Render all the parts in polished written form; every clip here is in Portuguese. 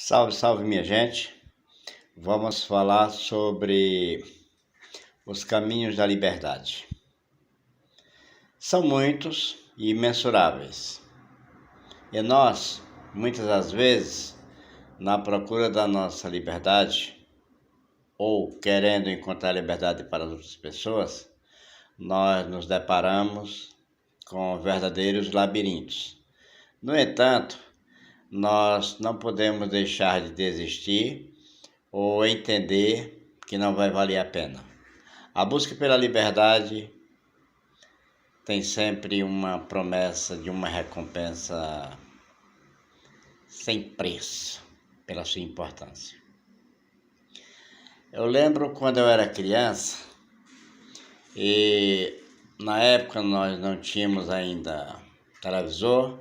Salve, salve, minha gente. Vamos falar sobre os caminhos da liberdade. São muitos e imensuráveis. E nós, muitas das vezes, na procura da nossa liberdade, ou querendo encontrar liberdade para as outras pessoas, nós nos deparamos com verdadeiros labirintos. No entanto, nós não podemos deixar de desistir ou entender que não vai valer a pena. A busca pela liberdade tem sempre uma promessa de uma recompensa sem preço pela sua importância. Eu lembro quando eu era criança e na época nós não tínhamos ainda televisor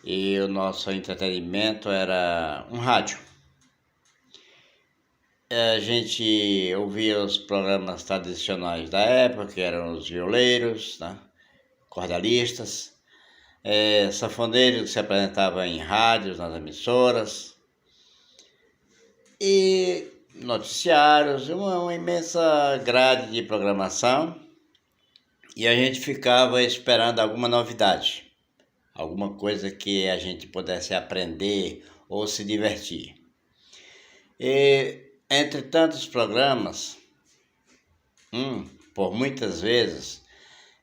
e o nosso entretenimento era um rádio. A gente ouvia os programas tradicionais da época, que eram os violeiros, né? Cordelistas, sanfoneiros que se apresentavam em rádios, nas emissoras, e noticiários, uma imensa grade de programação, e a gente ficava esperando alguma novidade, alguma coisa que a gente pudesse aprender ou se divertir. E entre tantos programas, por muitas vezes,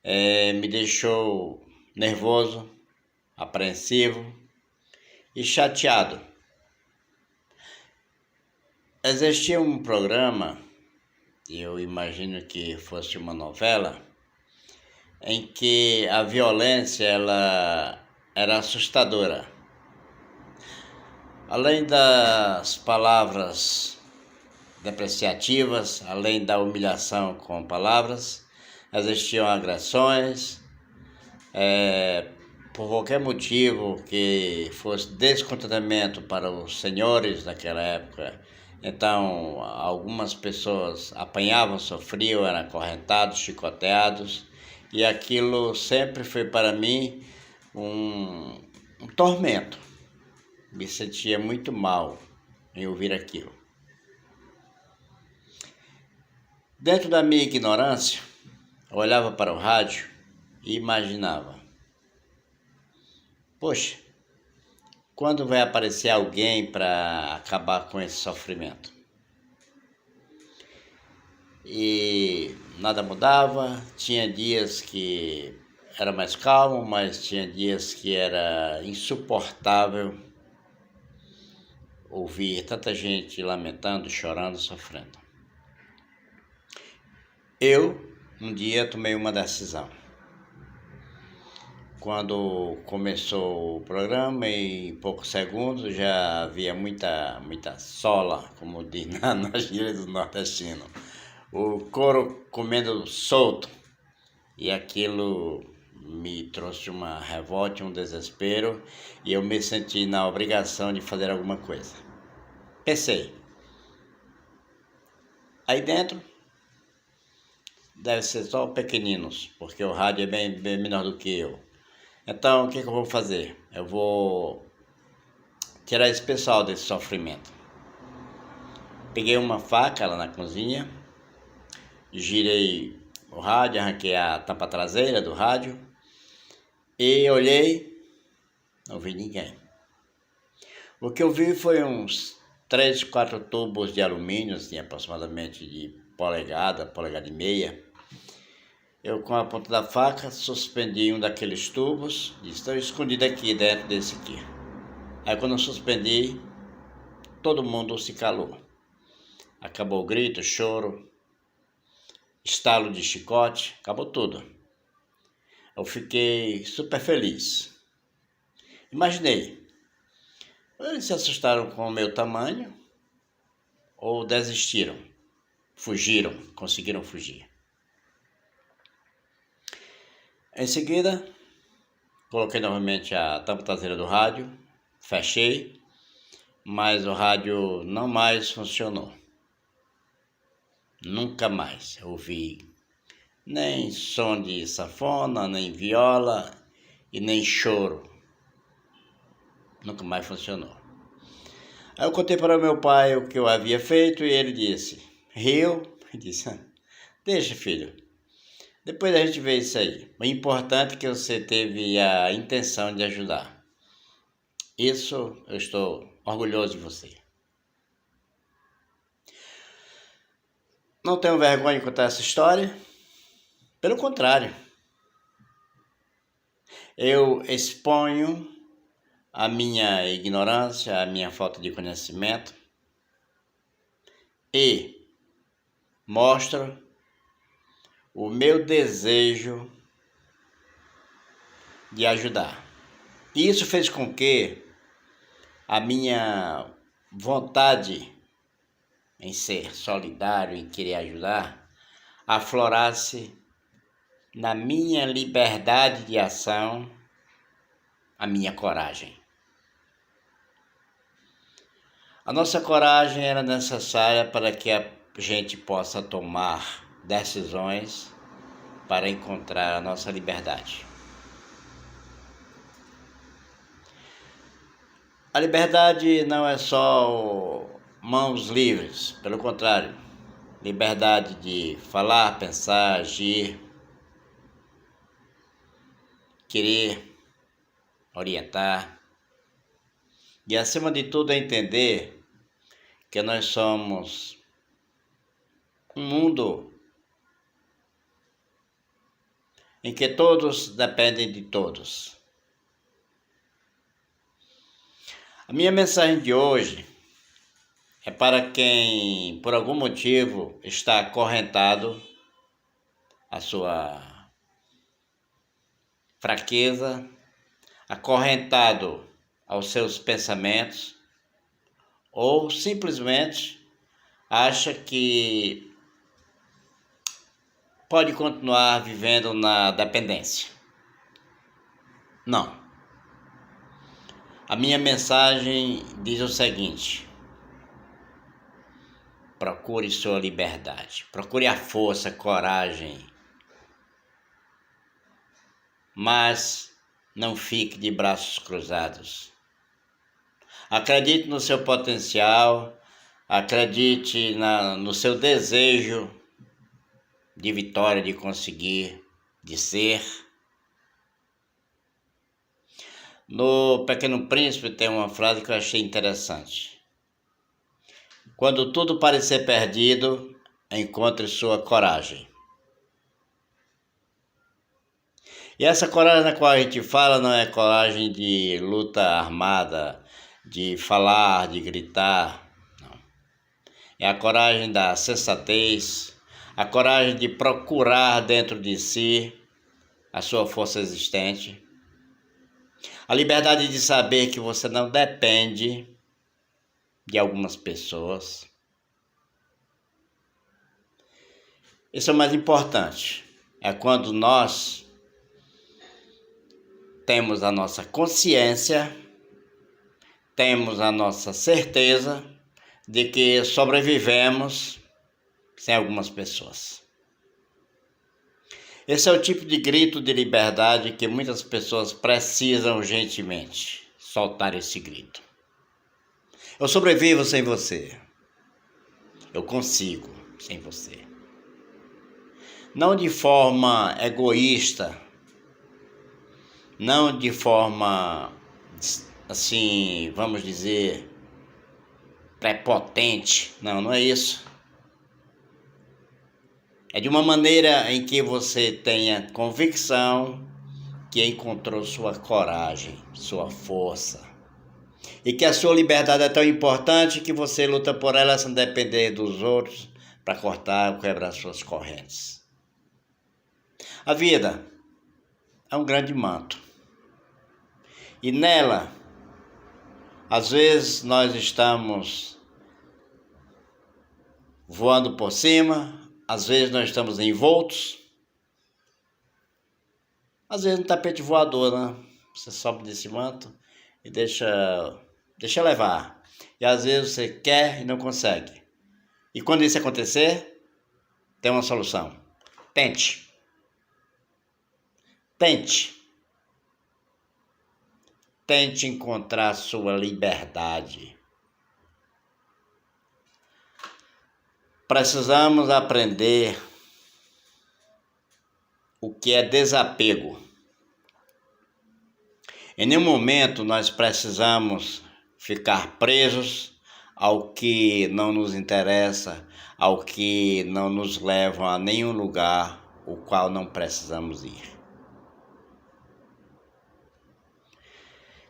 me deixou nervoso, apreensivo e chateado. Existia um programa, eu imagino que fosse uma novela, em que a violência ela era assustadora. Além das palavras depreciativas, além da humilhação com palavras, existiam agressões, por qualquer motivo que fosse descontentamento para os senhores daquela época. Então, algumas pessoas apanhavam, sofriam, eram acorrentados, chicoteados, e aquilo sempre foi para mim um tormento. Me sentia muito mal em ouvir aquilo. Dentro da minha ignorância, eu olhava para o rádio e imaginava: poxa, quando vai aparecer alguém para acabar com esse sofrimento? E nada mudava, tinha dias que era mais calmo, mas tinha dias que era insuportável ouvir tanta gente lamentando, chorando, sofrendo. Eu, um dia, tomei uma decisão. Quando começou o programa, em poucos segundos, já havia muita sola, como diz na gíria do nordestino. O couro comendo solto. E aquilo me trouxe uma revolta, um desespero, e eu me senti na obrigação de fazer alguma coisa. Pensei, aí dentro deve ser só pequeninos, porque o rádio é bem menor do que eu. Então, o que eu vou fazer? Eu vou tirar esse pessoal desse sofrimento. Peguei uma faca lá na cozinha, girei o rádio, arranquei a tampa traseira do rádio e olhei, não vi ninguém. O que eu vi foi uns 3, 4 tubos de alumínio, assim, aproximadamente de polegada e meia. Eu, com a ponta da faca, suspendi um daqueles tubos e estou escondido aqui dentro desse aqui. Aí, quando eu suspendi, todo mundo se calou. Acabou o grito, choro, estalo de chicote, acabou tudo. Eu fiquei super feliz. Imaginei, eles se assustaram com o meu tamanho ou desistiram, fugiram, conseguiram fugir. Em seguida, coloquei novamente a tampa traseira do rádio, fechei, mas o rádio não mais funcionou. Nunca mais ouvi nem som de sanfona, nem viola e nem choro. Nunca mais funcionou. Aí eu contei para o meu pai o que eu havia feito e ele riu e disse, deixa, filho, depois a gente vê isso aí. O importante é que você teve a intenção de ajudar. Isso eu estou orgulhoso de você. Não tenho vergonha de contar essa história. Pelo contrário, eu exponho a minha ignorância, a minha falta de conhecimento e mostro o meu desejo de ajudar. E isso fez com que a minha vontade em ser solidário, em querer ajudar, aflorasse na minha liberdade de ação, a minha coragem. A nossa coragem era necessária para que a gente possa tomar decisões para encontrar a nossa liberdade. A liberdade não é só mãos livres, pelo contrário, liberdade de falar, pensar, agir, querer, orientar e, acima de tudo, é entender que nós somos um mundo em que todos dependem de todos. A minha mensagem de hoje é para quem, por algum motivo, está acorrentado à sua fraqueza, acorrentado aos seus pensamentos, ou simplesmente acha que pode continuar vivendo na dependência. Não. A minha mensagem diz o seguinte: procure sua liberdade, procure a força, a coragem, mas não fique de braços cruzados. Acredite no seu potencial, acredite no seu desejo de vitória, de conseguir, de ser. No Pequeno Príncipe tem uma frase que eu achei interessante. Quando tudo parecer perdido, encontre sua coragem. E essa coragem na qual a gente fala não é coragem de luta armada, de falar, de gritar. Não. É a coragem da sensatez, a coragem de procurar dentro de si a sua força existente. A liberdade de saber que você não depende de algumas pessoas. Isso é o mais importante. É quando nós temos a nossa consciência, temos a nossa certeza de que sobrevivemos sem algumas pessoas. Esse é o tipo de grito de liberdade que muitas pessoas precisam urgentemente soltar esse grito. Eu sobrevivo sem você. Eu consigo sem você. Não de forma egoísta, não de forma, assim, vamos dizer, prepotente. Não, não é isso. É de uma maneira em que você tenha convicção que encontrou sua coragem, sua força. E que a sua liberdade é tão importante que você luta por ela sem depender dos outros para cortar ou quebrar suas correntes. A vida é um grande manto. E nela, às vezes nós estamos voando por cima, às vezes nós estamos envoltos, às vezes no tapete voador, né? Você sobe desse manto e deixa levar. E às vezes você quer e não consegue. E quando isso acontecer, tem uma solução. Tente. Tente. Tente encontrar sua liberdade. precisamos aprender o que é desapego. Em nenhum momento nós precisamos ficar presos ao que não nos interessa, ao que não nos leva a nenhum lugar o qual não precisamos ir.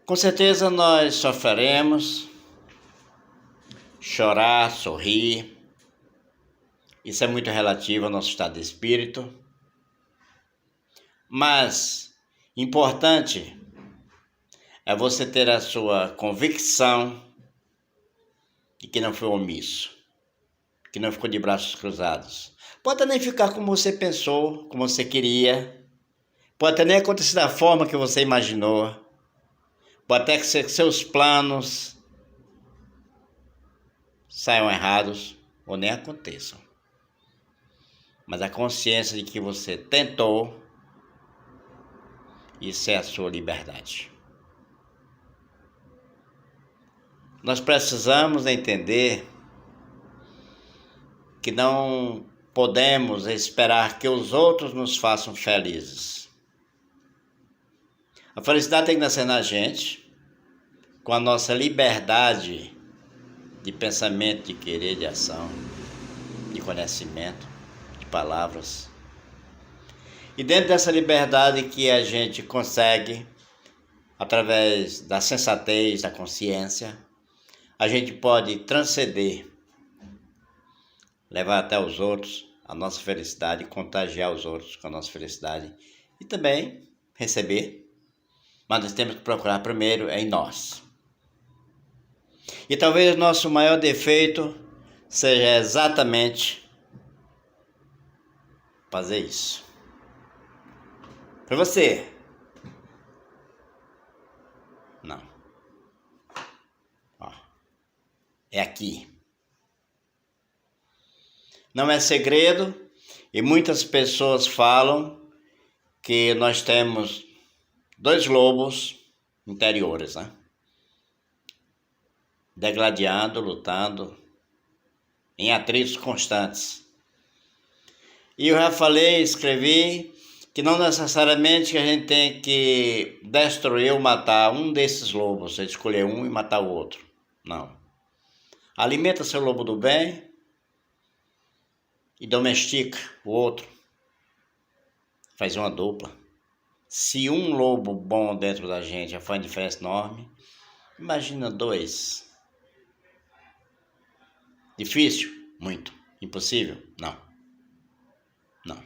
Com certeza nós sofreremos, chorar, sorrir. Isso é muito relativo ao nosso estado de espírito. Mas importante é você ter a sua convicção de que não foi omisso, que não ficou de braços cruzados. Pode nem ficar como você pensou, como você queria. Pode até nem acontecer da forma que você imaginou. Pode até que seus planos saiam errados ou nem aconteçam. Mas a consciência de que você tentou, isso é a sua liberdade. Nós precisamos entender que não podemos esperar que os outros nos façam felizes. A felicidade tem que nascer na gente, com a nossa liberdade de pensamento, de querer, de ação, de conhecimento, de palavras. E dentro dessa liberdade que a gente consegue, através da sensatez, da consciência, a gente pode transcender, levar até os outros a nossa felicidade, contagiar os outros com a nossa felicidade e também receber. Mas nós temos que procurar primeiro em nós. E talvez o nosso maior defeito seja exatamente fazer isso. Para você. Não. Ó, é aqui. Não é segredo e muitas pessoas falam que nós temos 2 lobos interiores, né? Degladiando, lutando, em atritos constantes. E eu já falei, escrevi, que não necessariamente a gente tem que destruir ou matar um desses lobos, você escolher um e matar o outro. Não. Alimenta seu lobo do bem e domestica o outro. Faz uma dupla. Se um lobo bom dentro da gente já faz diferença enorme, imagina 2. Difícil? Muito. Impossível? Não. Não.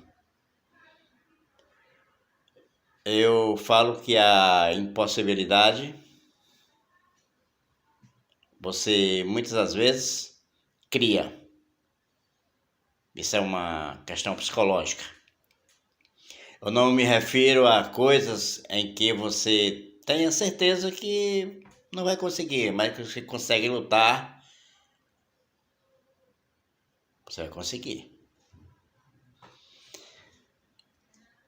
Eu falo que a impossibilidade, você muitas das vezes cria. Isso é uma questão psicológica. Eu não me refiro a coisas em que você tenha certeza que não vai conseguir, mas que você consegue lutar, você vai conseguir.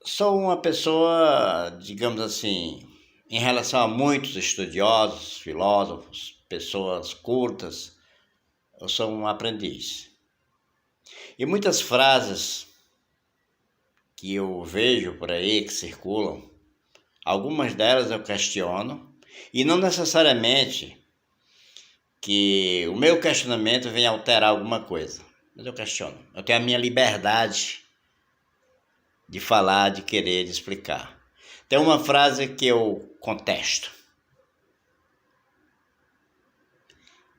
Sou uma pessoa, digamos assim, em relação a muitos estudiosos, filósofos, pessoas cultas, eu sou um aprendiz. E muitas frases que eu vejo por aí, que circulam, algumas delas eu questiono, e não necessariamente que o meu questionamento venha alterar alguma coisa, mas eu questiono. Eu tenho a minha liberdade de falar, de querer, de explicar. Tem uma frase que eu contesto.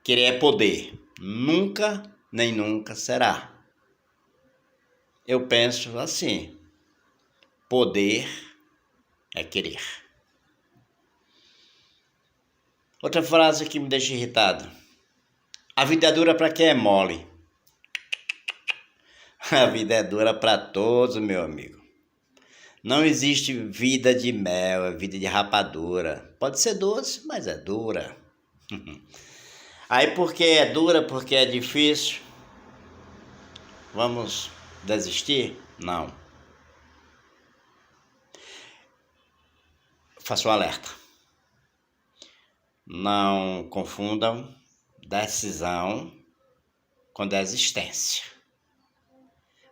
Querer é poder. Nunca, nem nunca será. Eu penso assim. Poder é querer. Outra frase que me deixa irritado. A vida é dura para quem é mole. A vida é dura para todos, meu amigo. Não existe vida de mel, é vida de rapadura. Pode ser doce, mas é dura. Aí porque é dura, porque é difícil, vamos desistir? Não. Faço um alerta. Não confundam decisão com desistência.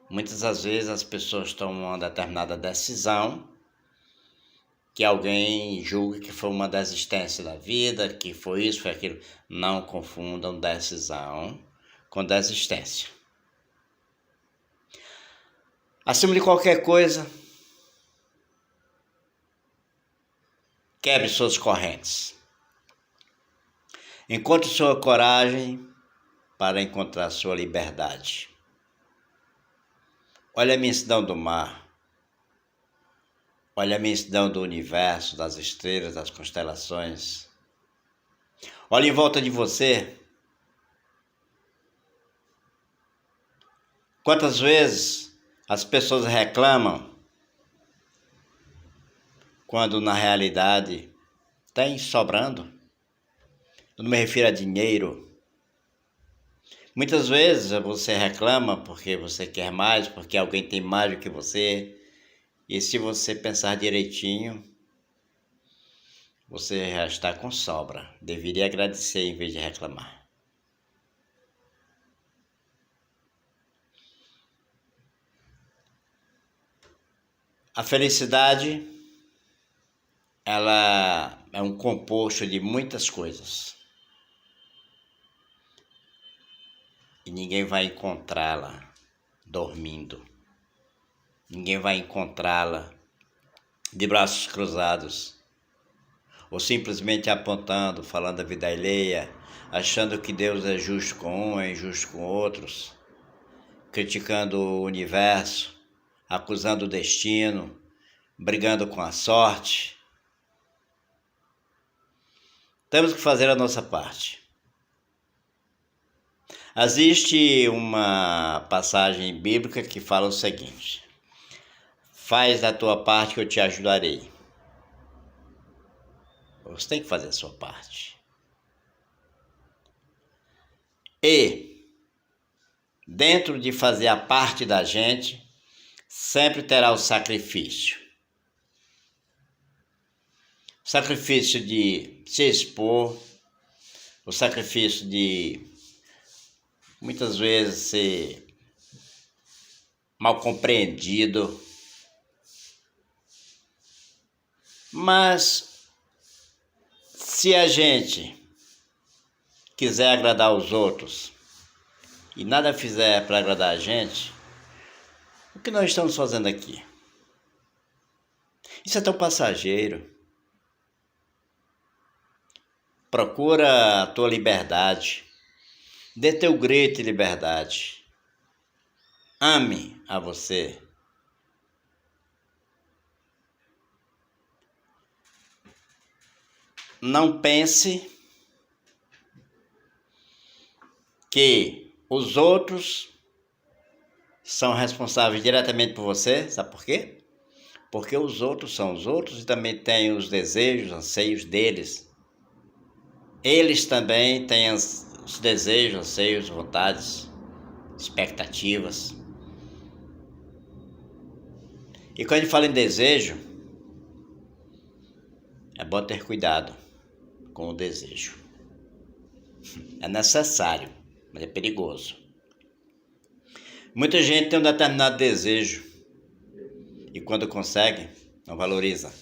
Muitas das vezes as pessoas tomam uma determinada decisão que alguém julga que foi uma desistência da vida, que foi isso, foi aquilo. Não confundam decisão com desistência. Acima de qualquer coisa, quebre suas correntes. Encontre sua coragem para encontrar sua liberdade. Olha a imensidão do mar. Olha a imensidão do universo, das estrelas, das constelações. Olha em volta de você. Quantas vezes as pessoas reclamam quando na realidade tem sobrando? Eu não me refiro a dinheiro. Muitas vezes você reclama porque você quer mais, porque alguém tem mais do que você. E se você pensar direitinho, você já está com sobra. Deveria agradecer em vez de reclamar. A felicidade, ela é um composto de muitas coisas. E ninguém vai encontrá-la dormindo. Ninguém vai encontrá-la de braços cruzados. Ou simplesmente apontando, falando da vida alheia, achando que Deus é justo com um, é injusto com outros, criticando o universo, acusando o destino, brigando com a sorte. Temos que fazer a nossa parte. Existe uma passagem bíblica que fala o seguinte: faz da tua parte que eu te ajudarei. Você tem que fazer a sua parte. E, dentro de fazer a parte da gente, sempre terá o sacrifício. O sacrifício de se expor, o sacrifício de muitas vezes ser mal compreendido. Mas se a gente quiser agradar os outros e nada fizer para agradar a gente, o que nós estamos fazendo aqui? Isso é tão passageiro. Procura a tua liberdade. Dê teu grito de liberdade. Ame a você. Não pense que os outros são responsáveis diretamente por você. Sabe por quê? Porque os outros são os outros e também têm os desejos, anseios deles. Eles também têm os desejos, anseios, vontades, expectativas. E quando a gente fala em desejo, é bom ter cuidado com o desejo. É necessário, mas é perigoso. Muita gente tem um determinado desejo e quando consegue, não valoriza.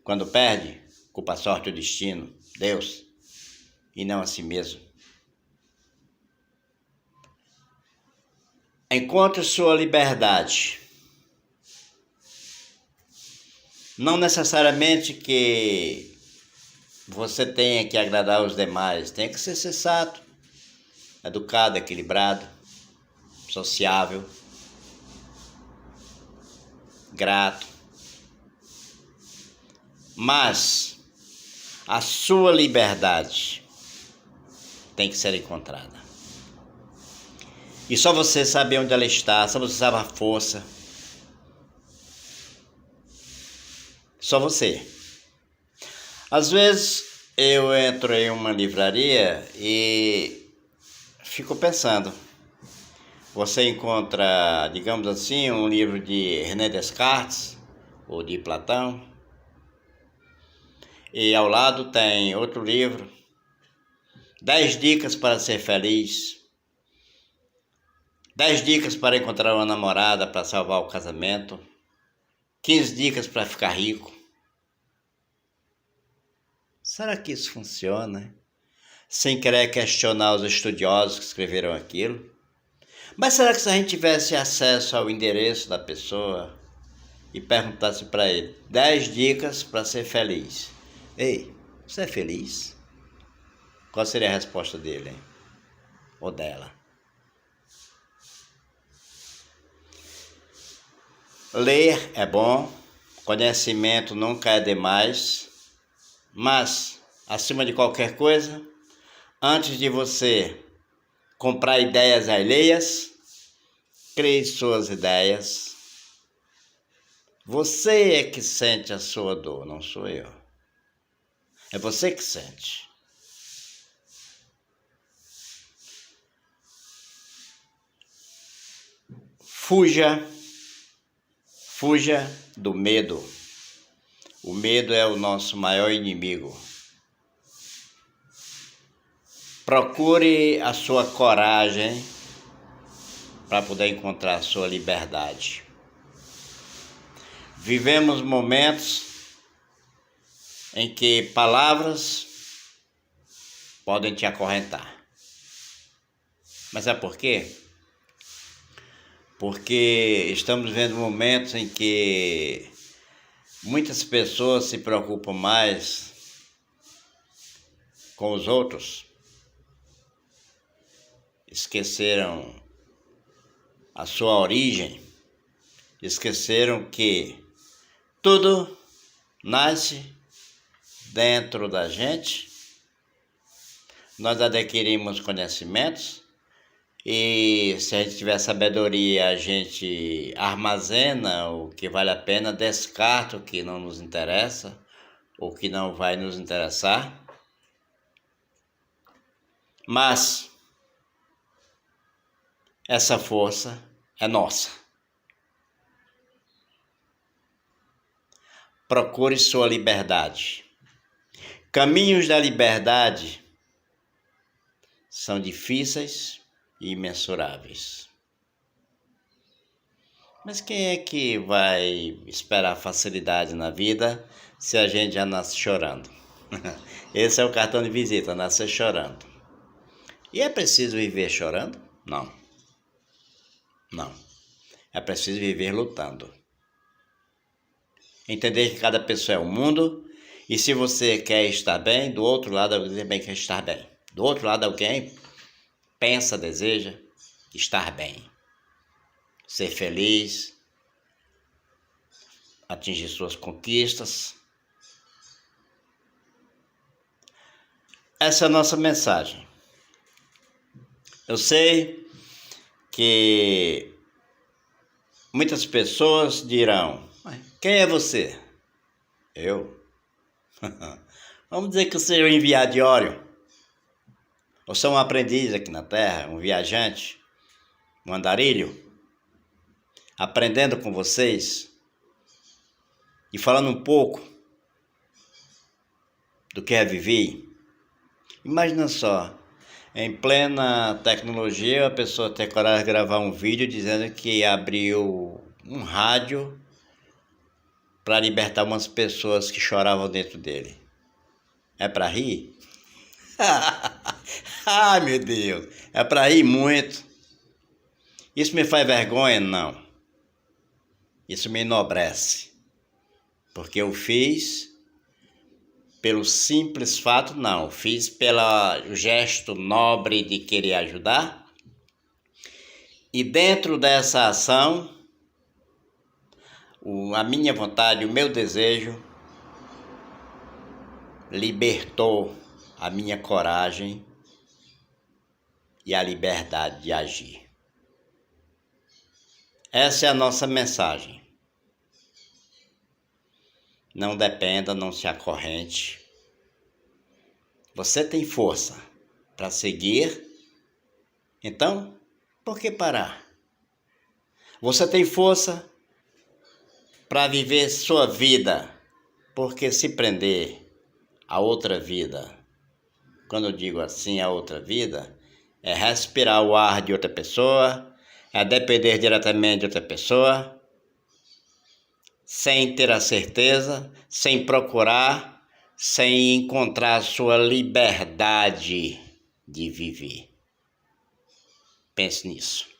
Quando perde, culpa a sorte, o destino, Deus, e não a si mesmo. Encontre sua liberdade. Não necessariamente que você tenha que agradar os demais, tem que ser sensato, educado, equilibrado, sociável, grato. Mas a sua liberdade tem que ser encontrada. E só você sabe onde ela está, só você sabe a força. Só você. Às vezes eu entro em uma livraria e fico pensando. Você encontra, digamos assim, um livro de René Descartes ou de Platão. E ao lado tem outro livro, 10 dicas para ser feliz. 10 dicas para encontrar uma namorada para salvar o casamento. 15 dicas para ficar rico. Será que isso funciona? Sem querer questionar os estudiosos que escreveram aquilo. Mas será que se a gente tivesse acesso ao endereço da pessoa e perguntasse para ele 10 dicas para ser feliz? Ei, você é feliz? Qual seria a resposta dele, hein? Ou dela? Ler é bom, conhecimento nunca é demais, mas, acima de qualquer coisa, antes de você comprar ideias alheias, crie suas ideias. Você é que sente a sua dor, não sou eu. É você que sente. Fuja do medo. O medo é o nosso maior inimigo. Procure a sua coragem para poder encontrar a sua liberdade. Vivemos momentos em que palavras podem te acorrentar. Mas sabe por quê? Porque estamos vivendo momentos em que muitas pessoas se preocupam mais com os outros, esqueceram a sua origem, esqueceram que tudo nasce dentro da gente. Nós adquirimos conhecimentos e se a gente tiver sabedoria, a gente armazena o que vale a pena, descarta o que não nos interessa, o que não vai nos interessar. Mas essa força é nossa. Procure sua liberdade. Caminhos da liberdade são difíceis e imensuráveis. Mas quem é que vai esperar facilidade na vida se a gente já nasce chorando? Esse é o cartão de visita, nascer chorando. E é preciso viver chorando? Não. Não. É preciso viver lutando. Entender que cada pessoa é um mundo e se você quer estar bem, do outro lado alguém também quer estar bem. Do outro lado alguém pensa, deseja estar bem, ser feliz, atingir suas conquistas. Essa é a nossa mensagem. Eu sei que muitas pessoas dirão: quem é você? Eu? Vamos dizer que eu seja um enviadiário. Eu sou um aprendiz aqui na Terra, um viajante, um andarilho, aprendendo com vocês e falando um pouco do que é viver. Imagina só, em plena tecnologia, a pessoa ter coragem de gravar um vídeo dizendo que abriu um rádio para libertar umas pessoas que choravam dentro dele. É para rir? Ai, meu Deus, é para rir muito. Isso me faz vergonha? Não. Isso me enobrece. Porque eu fiz pelo simples fato, não. Fiz pelo gesto nobre de querer ajudar. E dentro dessa ação, a minha vontade, o meu desejo, libertou a minha coragem e a liberdade de agir. Essa é a nossa mensagem. Não dependa, não se acorrente. Você tem força para seguir, então, por que parar? Você tem força para viver sua vida, porque se prender a outra vida, quando eu digo assim, a outra vida, é respirar o ar de outra pessoa, a depender diretamente de outra pessoa, sem ter a certeza, sem procurar, sem encontrar a sua liberdade de viver. Pense nisso.